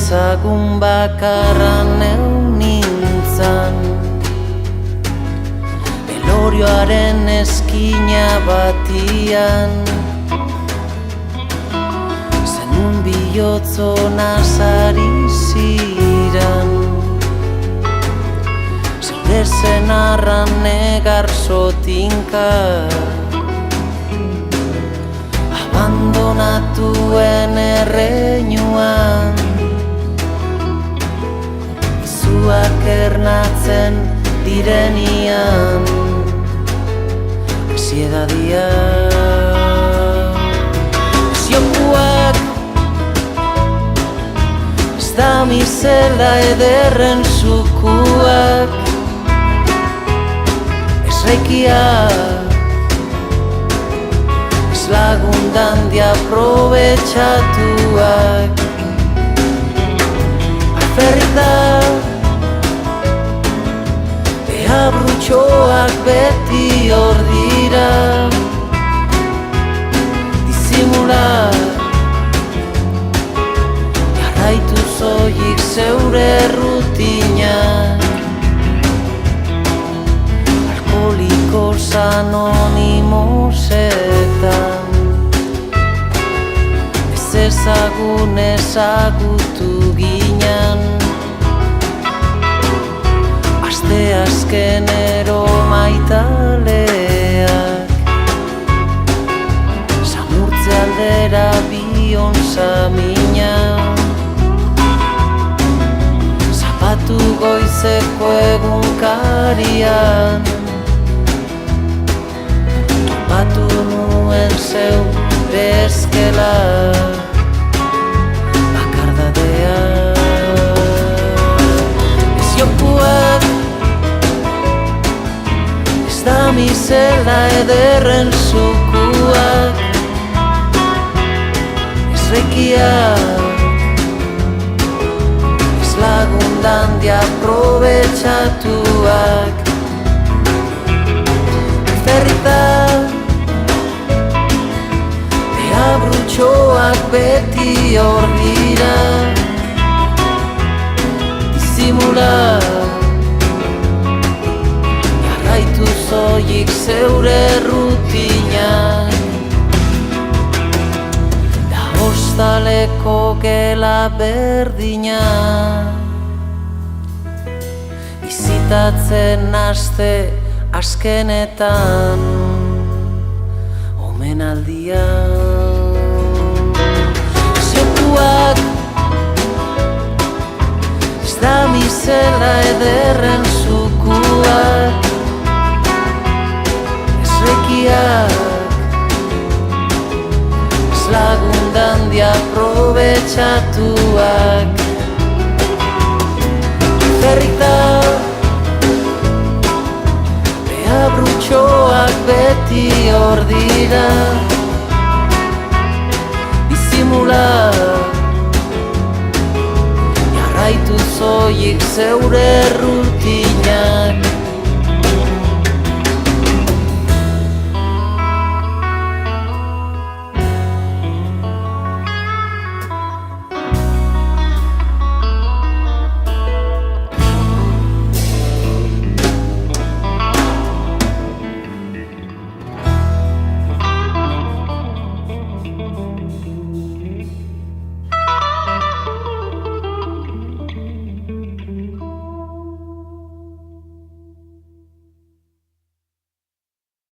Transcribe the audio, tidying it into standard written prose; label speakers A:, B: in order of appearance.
A: ezagun bakarra neu nintzan, elorioaren eskina batian, zenun bihotzo nazari ziran, zeure zenarran negar sotinka, abandonatuen erreinuan, izuak ernatzen direnian, ansiedadia. Ziokuak ez da mizela ederren zukuak, ez reikiak lagundan di aprobetxatuak, alferritak ea brutxoak beti hor dira, disimulak jarraitu zoik zeure rutinak, alkoholikos anonimosetan, ezagun ezagutu ginen, aste azkenero maitaleak, samurtze aldera bion samina, zapatu goizeko egunkarian, topatu nuen zeu bezkelak, ez da mizela ederren zukuak, ez reikiak, ez lagundan di aprobetxatuak, alferritak ea brutxoak beti hor dira, disimulak jarraitu zoik zeure rutinak, da hostaleko gela berdina, bizitatzen aste azkenetan omenaldian. Ziokuak ez da mizela ederren zukuak, ez reikiak, ez lagundan di aprobetxatuak, alferritak ea brutxoak beti hor dira, disimulak jarraitu zoik zeure